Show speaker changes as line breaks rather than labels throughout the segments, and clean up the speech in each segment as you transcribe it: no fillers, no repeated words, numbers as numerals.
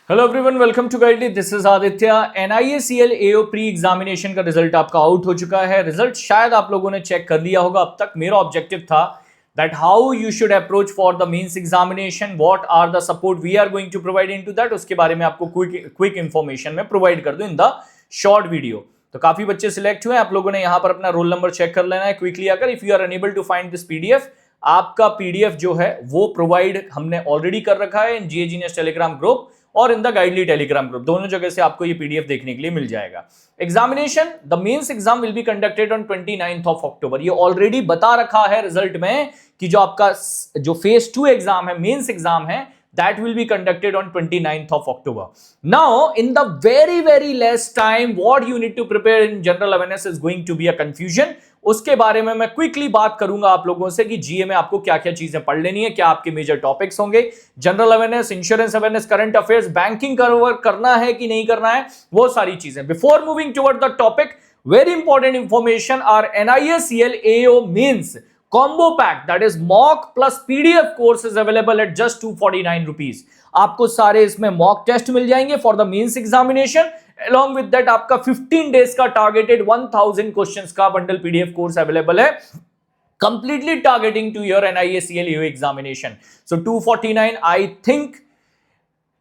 Hello everyone, welcome to Guidely. This is Aditya. NIACL AO pre examination का result आपका out हो चुका है। रिजल्ट शायद आप लोगों ने चेक कर लिया होगा अब तक। मेरा ऑब्जेक्टिव था that how you should approach for the mains examination, what are the support we are going to provide into that, उसके बारे में आपको क्विक इंफॉर्मेशन में प्रोवाइड कर दूं इन द शॉर्ट वीडियो। तो काफी बच्चे सिलेक्ट हुए हैं। आप लोगों ने यहां पर अपना रोल नंबर चेक कर लेना है क्विकली। अगर if you are unable to find this PDF, आपका PDF जो है वो प्रोवाइड हमने ऑलरेडी कर रखा है इन GA Genius टेलीग्राम ग्रुप और इन द गाइडली टेलीग्राम ग्रुप। दोनों जगह से आपको ये PDF देखने के लिए मिल जाएगा। Examination, the mains exam will be conducted on 29th of October. ये ऑलरेडी बता रखा है रिजल्ट में कि जो आपका जो फेज 2 एग्जाम है, मेंस एग्जाम है, that will be conducted on 29th of October. Now, in the very less time, what you need to prepare in general awareness is going to be a confusion. उसके बारे में मैं quickly बात करूंगा आप लोगों से कि GA में आपको क्या क्या चीजें पढ़ लेनी है, क्या आपके मेजर टॉपिक्स होंगे। General awareness, insurance awareness, current affairs, banking cover करना है कि नहीं करना है, वो सारी चीजें। Before moving toward the topic, very important information are NIACL AO means combo pack, that is mock plus PDF course is available at just 249 rupees. आपको सारे इसमें मॉक टेस्ट मिल जाएंगे for the mains examination. along with that आपका 15 days का targeted 1000 questions का bundle PDF course available है, completely targeting to your NIACL AO examination. So 249, I think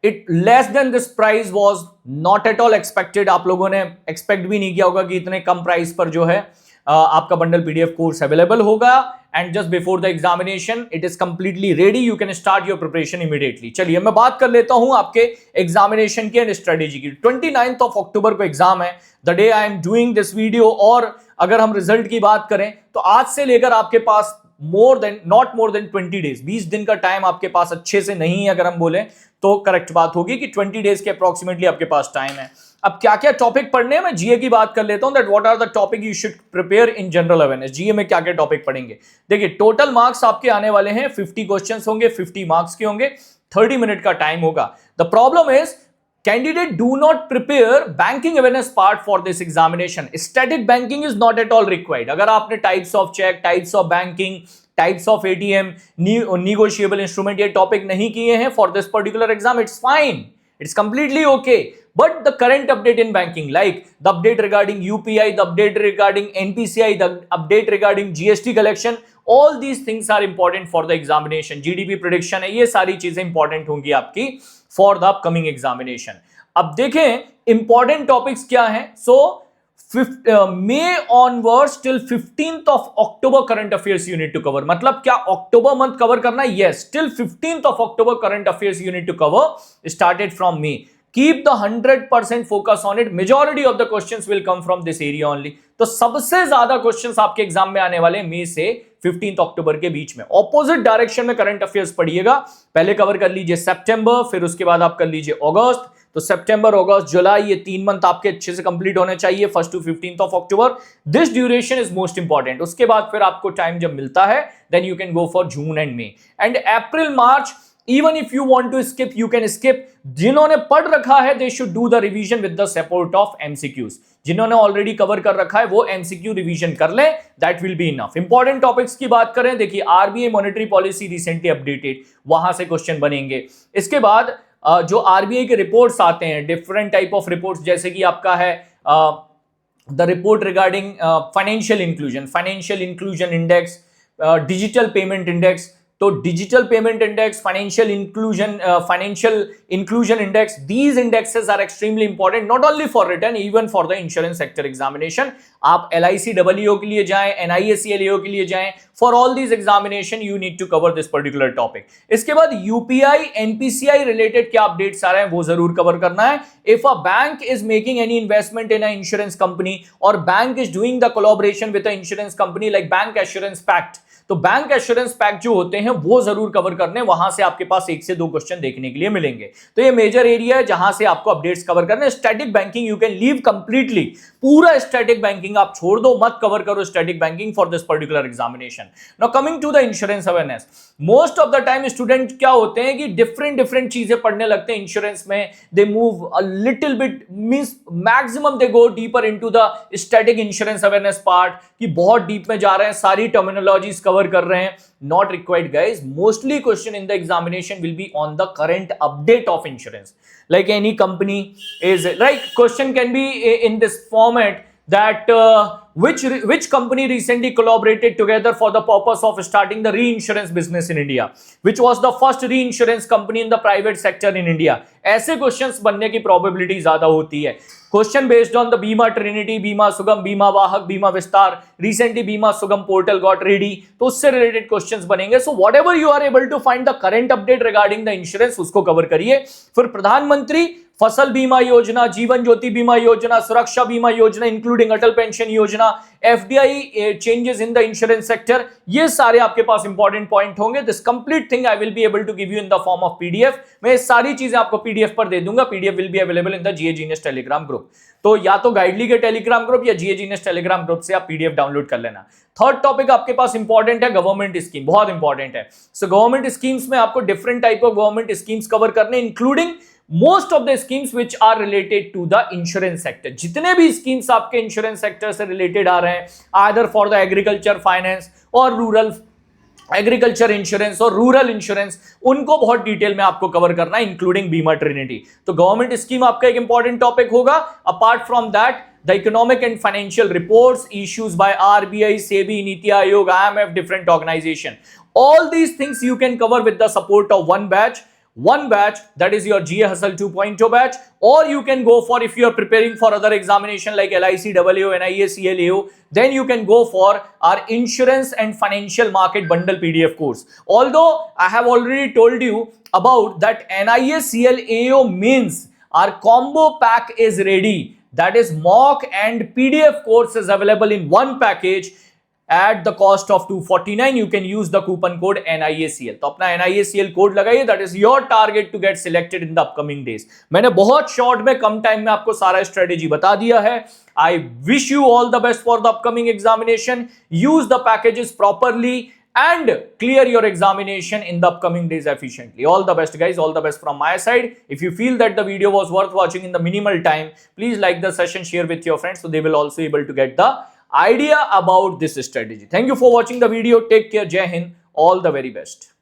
it less than this price was not at all expected. आप लोगों ने expect भी नहीं किया होगा कि इतने कम प्राइस पर जो है आपका बंडल PDF कोर्स अवेलेबल होगा। And just before the examination it is completely ready, you can start your preparation immediately. चलिए मैं बात कर लेता हूं आपके एग्जामिनेशन की एंड स्ट्रेटेजी की। 29th ऑफ अक्टूबर को एग्जाम है, the day I am doing this video. और अगर हम रिजल्ट की बात करें तो आज से लेकर आपके पास नॉट मोर देन 20 डेज, 20 दिन का टाइम आपके पास अच्छे से नहीं है। अगर हम बोले तो करेक्ट बात होगी कि 20 डेज के अप्रोक्सीमेटली आपके पास टाइम है। अब क्या क्या टॉपिक पढ़ने हैं, मैं GA की बात कर लेता हूं that what are the topic you should prepare in general awareness. GA में क्या क्या टॉपिक पढ़ेंगे, देखिए टोटल मार्क्स आपके आने वाले हैं 50 क्वेश्चंस होंगे, 50 मार्क्स के होंगे, 30 मिनट का टाइम होगा। The problem is candidate do not prepare banking awareness part for this examination. Static banking is not at all required. अगर आपने types of check, types of banking, types of ATM, negotiable instrument ये topic नहीं किए हैं for this particular exam, it's fine, it's completely okay. But the current update in banking, like the update regarding UPI, the update regarding NPCI, the update regarding GST collection, all these things are important for the examination. GDP prediction है, ये सारी चीजें important होंगी आपकी for the upcoming examination. अब देखें important topics क्या हैं। सो May onwards till 15th of October current affairs you need to cover। मतलब क्या अक्टूबर मंथ कवर करना है? Yes, till 15th of October current affairs you need to cover, started from May. Keep the 100% focus on it. Majority of the questions will come from this area only. तो सबसे ज्यादा questions आपके exam में आने वाले मई से 15 अक्टूबर के बीच में। ऑपोजिट डायरेक्शन में करंट अफेयर्स पढ़िएगा। पहले कवर कर लीजिए सितंबर, फिर उसके बाद आप कर लीजिए अगस्त। तो सितंबर, अगस्त, जुलाई, ये 3 मंथ आपके अच्छे से कंप्लीट होने चाहिए 1st to 15th of October. This duration is most important. उसके बाद फिर आपको टाइम जब मिलता है then you can go for June and May and April, March. Even if you want to skip, you can skip. जिन्होंने पढ़ रखा है they should do the revision with the support of MCQs. जिन्होंने already cover कर रखा है वो MCQ revision कर लें, that will be enough. Important topics की बात करें, देखिए RBI monetary policy recently updated, वहां से क्वेश्चन बनेंगे। इसके बाद जो RBI के रिपोर्ट्स आते हैं, डिफरेंट टाइप ऑफ रिपोर्ट्स, जैसे कि आपका है the report regarding financial inclusion index, digital payment index. तो digital payment index, financial inclusion index, these indexes are extremely important not only for written, even for the insurance sector examination. आप LIC EEO के लिए जाएं, NIACL AO के लिए जाएं, for all these examination you need to cover this particular topic. इसके बाद UPI, NPCI related क्या अपडेट्स आ रहे हैं वो जरूर कवर करना है। If a bank is making any investment in an insurance company or bank is doing the collaboration with an insurance company like Bank Assurance Pact, तो बैंक एश्योरेंस पैक्ट जो होते हैं वो जरूर कवर करने, वहां से आपके पास 1 से 2 क्वेश्चन देखने के लिए मिलेंगे। तो ये मेजर एरिया है जहां से आपको अपडेट्स कवर करने। Static banking you can leave completely, पूरा स्टैटिक बैंकिंग आप छोड़ दो, मत कवर करो static banking for this particular examination. Now coming to the insurance awareness, most of the time student क्या होते हैं कि डिफरेंट चीजें पढ़ने लगते हैं इंश्योरेंस में। They move a little bit, means maximum they go deeper into the static insurance awareness part, कि बहुत डीप में जा रहे हैं, सारी टर्मिनोलॉजीज कवर कर रहे हैं, not required guys. Mostly question in the examination will be on the current update of insurance. Like any company is right, question can be in this format that which company recently collaborated together for the purpose of starting the reinsurance business in India, which was the first reinsurance company in the private sector in India. ऐसे questions बनने की probability ज्यादा होती है. Question based on the बीमा Trinity, बीमा सुगम, बीमा वाहक, बीमा विस्तार, रिसेंटली बीमा सुगम पोर्टल गॉट रेडी, तो उससे रिलेटेड क्वेश्चंस बनेंगे. So whatever you are able to find the current update regarding the insurance, उसको कवर करिए. फिर प्रधानमंत्री फसल बीमा योजना, जीवन ज्योति बीमा योजना, सुरक्षा बीमा योजना इंक्लूडिंग अटल पेंशन योजना, FDI changes in the insurance sector, ये सारे आपके पास इंपॉर्टेंट पॉइंट होंगे. This complete thing I will be able to give you in the form of PDF. मैं सारी चीजें आपको पीडीएफ पर दे दूंगा. PDF will be available in the GA Genius Telegram group. तो या तो गाइडली के टेलीग्राम ग्रुप या जीए जीनियस टेलीग्राम ग्रुप से आप पीडीएफ डाउनलोड कर लेना. थर्ड टॉपिक आपके पास इंपॉर्टेंट है, गवर्नमेंट स्कीम, बहुत इंपॉर्टेंट है. सो गवर्नमेंट स्कीम्स में आपको different type of government schemes cover करने, including most of the schemes which are related to the insurance sector. जितने भी schemes आपके insurance sector से related आ रहे हैं, either for the agriculture finance और rural एग्रीकल्चर इंश्योरेंस और रूरल इंश्योरेंस, उनको बहुत डिटेल में आपको कवर करना है, इंक्लूडिंग बीमा ट्रिनिटी. तो गवर्नमेंट स्कीम आपका एक इंपॉर्टेंट टॉपिक होगा. Apart from that, the economic and financial reports issues by RBI, SEBI, NITI Aayog, IMF, different organisation, all these things you can cover with the support of one batch, that is your GA Hustle 2.0 batch, or you can go for, if you are preparing for other examination like LIC, AAO, NIA, CLAO, then you can go for our insurance and financial market bundle PDF course. Although I have already told you about that NIA CLAO means our combo pack is ready, that is mock and PDF course is available in one package at the cost of 249. You can use the coupon code NIACL. तो अपना NIACL code लगाइए. That is your target to get selected in the upcoming days. मैंने बहुत short में, कम time में आपको सारा strategy बता दिया है. I wish you all the best for the upcoming examination. Use the packages properly and clear your examination in the upcoming days efficiently. All the best guys, all the best from my side. If you feel that the video was worth watching in the minimal time, please like the session, share with your friends so they will also able to get the idea about this strategy. Thank you for watching the video. Take care. Jai Hind. All the very best.